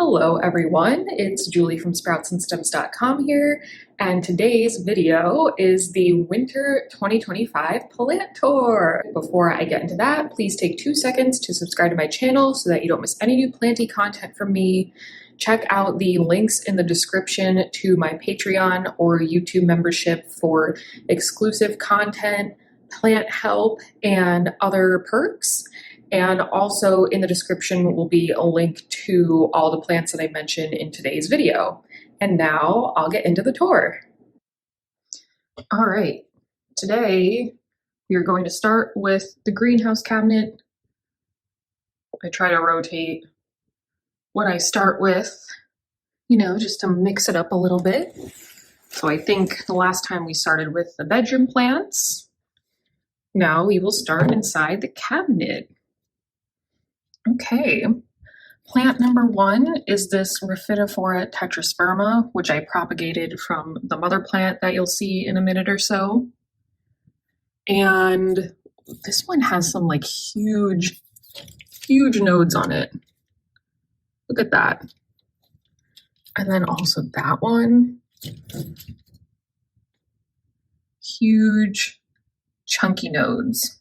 Hello everyone, it's Julie from sproutsandstems.com here, and today's video is the Winter 2025 Plant Tour. Before I get into that, please take 2 seconds to subscribe to my channel so that you don't miss any new planty content from me. Check out the links in the description to my Patreon or YouTube membership for exclusive content, plant help, and other perks. And also in the description will be a link to all the plants that I mentioned in today's video. And now I'll get into the tour. All right, today we are going to start with the greenhouse cabinet. I try to rotate what I start with, just to mix it up a little bit. So I think the last time we started with the bedroom plants. Now we will start inside the cabinet. Okay, plant number 1 is this Rhaphidophora tetrasperma, which I propagated from the mother plant that you'll see in a minute or so. And this one has some huge nodes on it. Look at that. And then also that one. Huge, chunky nodes.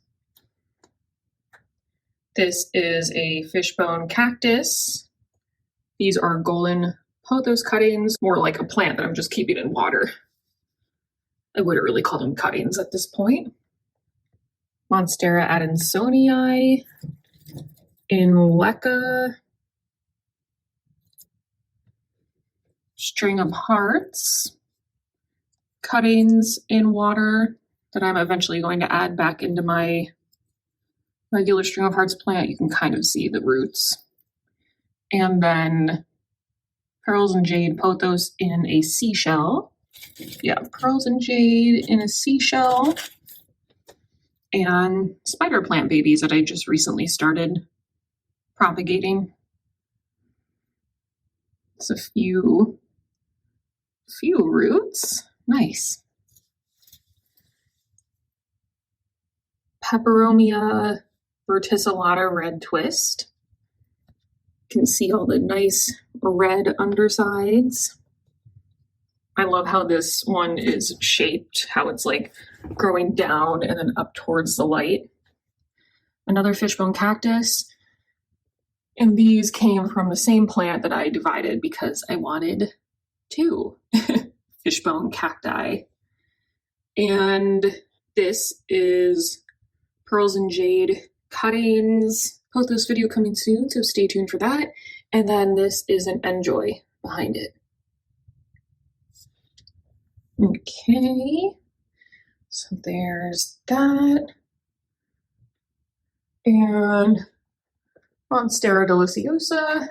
This is a fishbone cactus. These are golden pothos cuttings, more like a plant that I'm just keeping in water. I wouldn't really call them cuttings at this point. Monstera adansonii, Inleca, string of hearts, cuttings in water that I'm eventually going to add back into my regular string of hearts plant. You can kind of see the roots. And then pearls and jade pothos in a seashell. Yeah, pearls and jade in a seashell. And spider plant babies that I just recently started propagating. It's a few roots. Nice. Peperomia verticillata red twist. You can see all the nice red undersides. I love how this one is shaped, how it's growing down and then up towards the light. Another fishbone cactus. And these came from the same plant that I divided because I wanted 2 fishbone cacti. And this is pearls and jade cuttings. Pothos video coming soon, so stay tuned for that. And then this is an enjoy behind it. Okay, so there's that. And Monstera deliciosa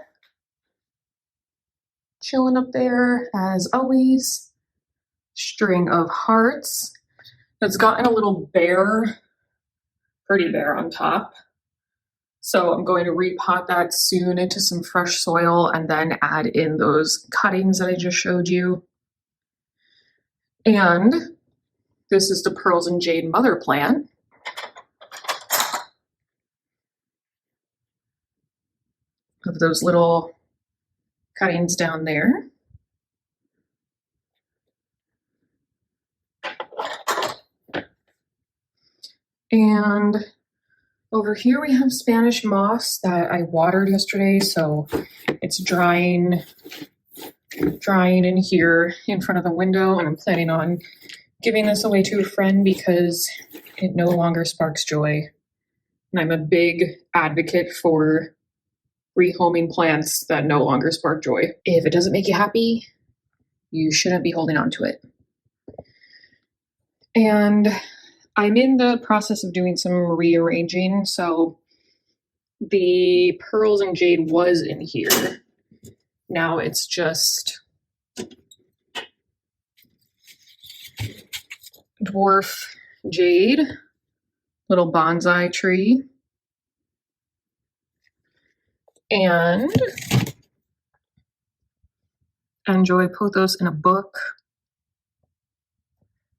chilling up there as always. String of hearts. It's gotten a little bare, pretty bare on top. So I'm going to repot that soon into some fresh soil and then add in those cuttings that I just showed you. And this is the pearls and jade mother plant. Of those little cuttings down there. And over here we have Spanish moss that I watered yesterday, so it's drying in here in front of the window, and I'm planning on giving this away to a friend because it no longer sparks joy. And I'm a big advocate for rehoming plants that no longer spark joy. If it doesn't make you happy, you shouldn't be holding on to it. And I'm in the process of doing some rearranging, so the pearls and jade was in here. Now it's just dwarf jade, little bonsai tree, and enjoy pothos in a book.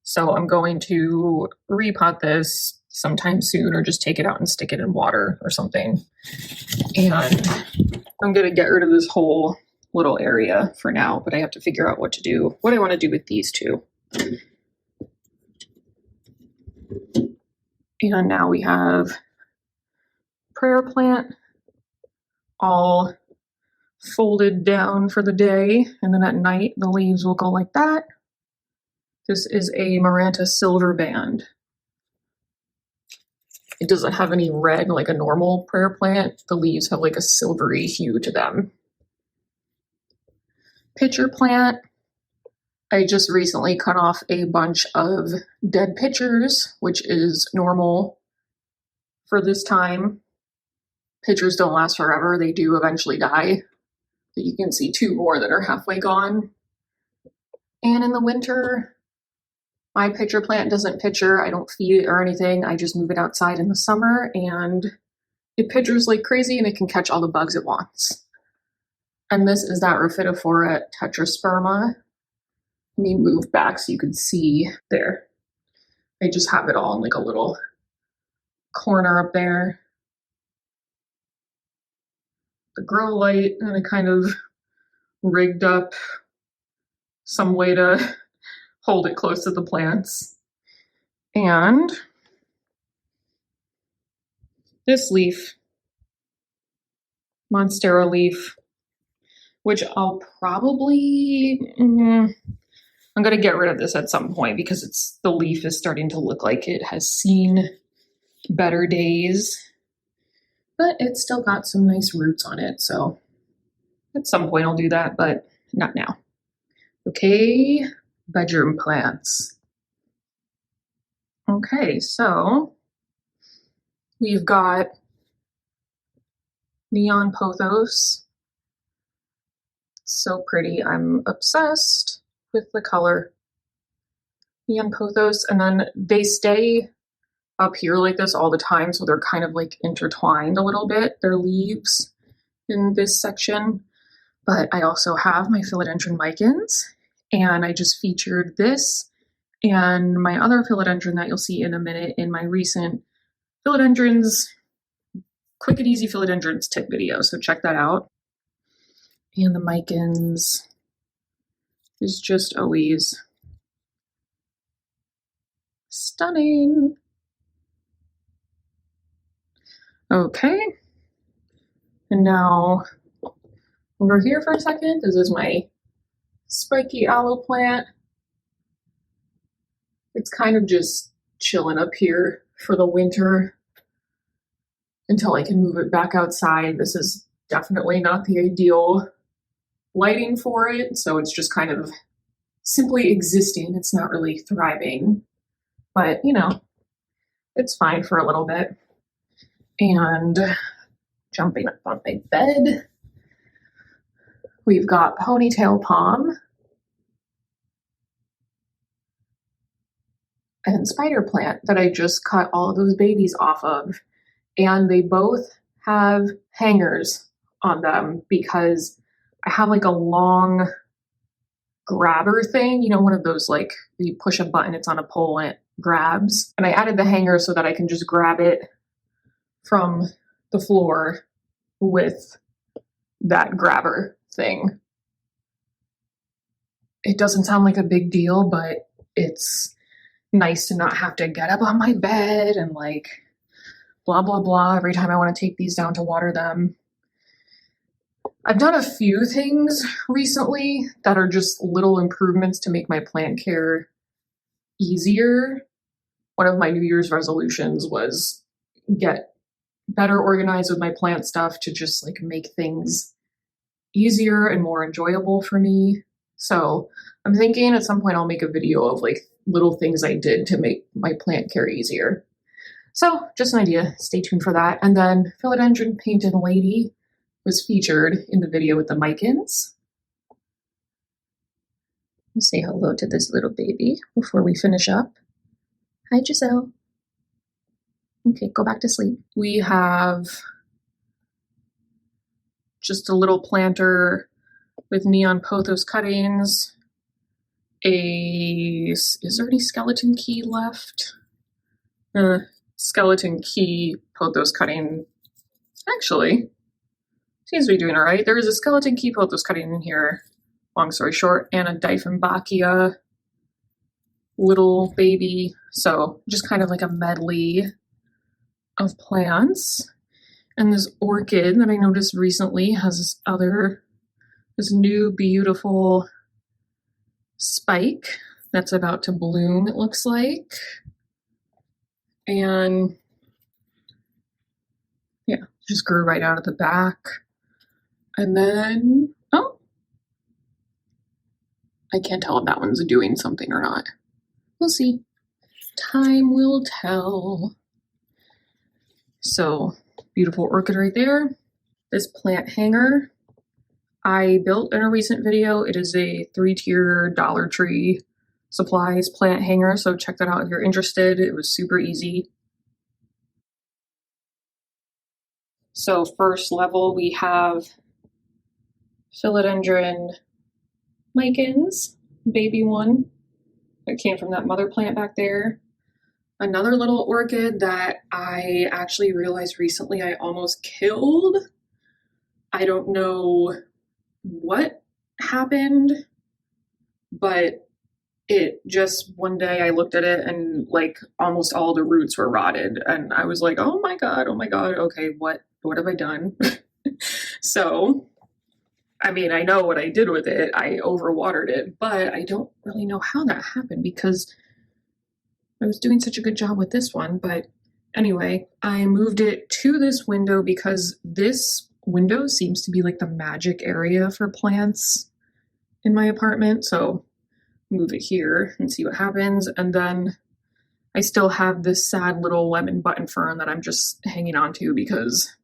So I'm going to repot this sometime soon or just take it out and stick it in water or something. And I'm going to get rid of this whole little area for now, but I have to figure out what I want to do with these two. And now we have prayer plant all folded down for the day, and then at night the leaves will go like that. This is a Maranta silver band. It doesn't have any red like a normal prayer plant. The leaves have like a silvery hue to them. Pitcher plant. I just recently cut off a bunch of dead pitchers, which is normal for this time. Pitchers don't last forever. They do eventually die. But you can see two more that are halfway gone. And in the winter, my pitcher plant doesn't pitcher. I don't feed it or anything. I just move it outside in the summer and it pitchers like crazy and it can catch all the bugs it wants. And this is that Rhaphidophora tetrasperma. Let me move back so you can see there. I just have it all in like a little corner up there. The grow light, and I kind of rigged up some way to hold it close to the plants. And this leaf, Monstera leaf, which I'll probably, I'm going to get rid of this at some point because the leaf is starting to look like it has seen better days, but it's still got some nice roots on it. So at some point I'll do that, but not now. Okay, bedroom plants. Okay, so we've got neon pothos. So pretty. I'm obsessed with the color. Neon pothos, and then they stay up here like this all the time, so they're kind of like intertwined a little bit, their leaves in this section. But I also have my philodendron micans, and I just featured this and my other philodendron that you'll see in a minute in my recent philodendrons, quick and easy philodendrons tip video, so check that out. And the micans is just always stunning. Okay, and now over here for a second, this is my spiky aloe plant. It's kind of just chilling up here for the winter until I can move it back outside. This is definitely not the ideal lighting for it, so it's just kind of simply existing. It's not really thriving, but you know, it's fine for a little bit. And jumping up on my bed, we've got ponytail palm and spider plant that I just cut all of those babies off of, and they both have hangers on them because I have like a long grabber thing, you know, one of those like you push a button, it's on a pole and it grabs, and I added the hanger so that I can just grab it from the floor with that grabber thing. It doesn't sound like a big deal, but it's nice to not have to get up on my bed and like blah blah blah every time I want to take these down to water them. I've done a few things recently that are just little improvements to make my plant care easier. One of my New Year's resolutions was get better organized with my plant stuff to just like make things easier and more enjoyable for me. So I'm thinking at some point I'll make a video of like little things I did to make my plant care easier. So just an idea, stay tuned for that. And then philodendron painted lady was featured in the video with the micans. Say hello to this little baby before we finish up. Hi, Giselle. Okay, go back to sleep. We have just a little planter with neon pothos cuttings. Is there any skeleton key left? Skeleton key pothos cutting. Actually, Seems to be doing all right. There is a skeleton keep that was cutting in here, long story short, and a Dieffenbachia little baby. So just kind of like a medley of plants. And this orchid that I noticed recently has this new beautiful spike that's about to bloom, it looks like. And yeah, just grew right out of the back. And then, oh, I can't tell if that one's doing something or not. We'll see. Time will tell. So, beautiful orchid right there. This plant hanger I built in a recent video. It is a 3-tier Dollar Tree supplies plant hanger, so check that out if you're interested. It was super easy. So first level we have philodendron micans, baby one that came from that mother plant back there. Another little orchid that I actually realized recently I almost killed. I don't know what happened, but it just one day I looked at it and like almost all the roots were rotted, and I was like, oh my god, okay, what have I done? So I mean, I know what I did with it. I overwatered it, but I don't really know how that happened because I was doing such a good job with this one. But anyway, I moved it to this window because this window seems to be like the magic area for plants in my apartment. So move it here and see what happens. And then I still have this sad little lemon button fern that I'm just hanging on to because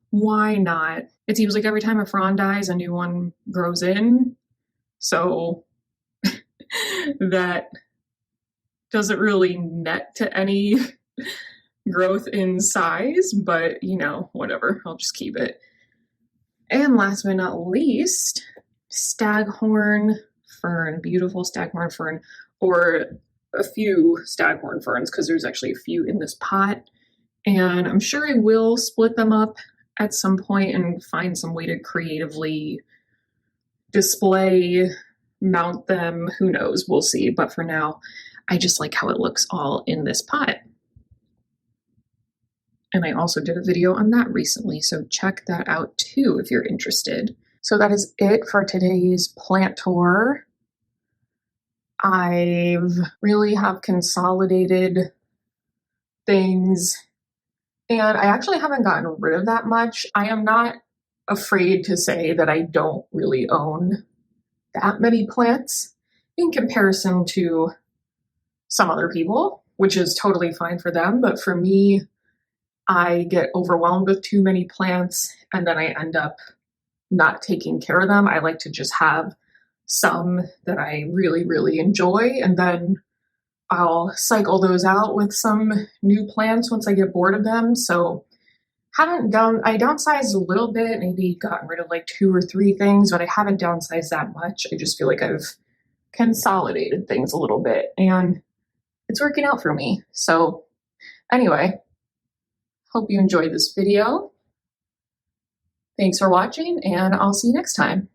why not? It seems like every time a frond dies, a new one grows in. So that doesn't really net to any growth in size, but you know, whatever, I'll just keep it. And last but not least, staghorn fern, beautiful staghorn fern, or a few staghorn ferns, because there's actually a few in this pot. And I'm sure I will split them up at some point and find some way to creatively display, mount them, who knows, we'll see. But for now, I just like how it looks all in this pot. And I also did a video on that recently, so check that out too if you're interested. So that is it for today's plant tour. I've really have consolidated things, and I actually haven't gotten rid of that much. I am not afraid to say that I don't really own that many plants in comparison to some other people, which is totally fine for them. But for me, I get overwhelmed with too many plants and then I end up not taking care of them. I like to just have some that I really, really enjoy, and then I'll cycle those out with some new plants once I get bored of them. So I downsized a little bit, maybe gotten rid of like 2 or 3 things, but I haven't downsized that much. I just feel like I've consolidated things a little bit and it's working out for me. So anyway, hope you enjoyed this video. Thanks for watching, and I'll see you next time.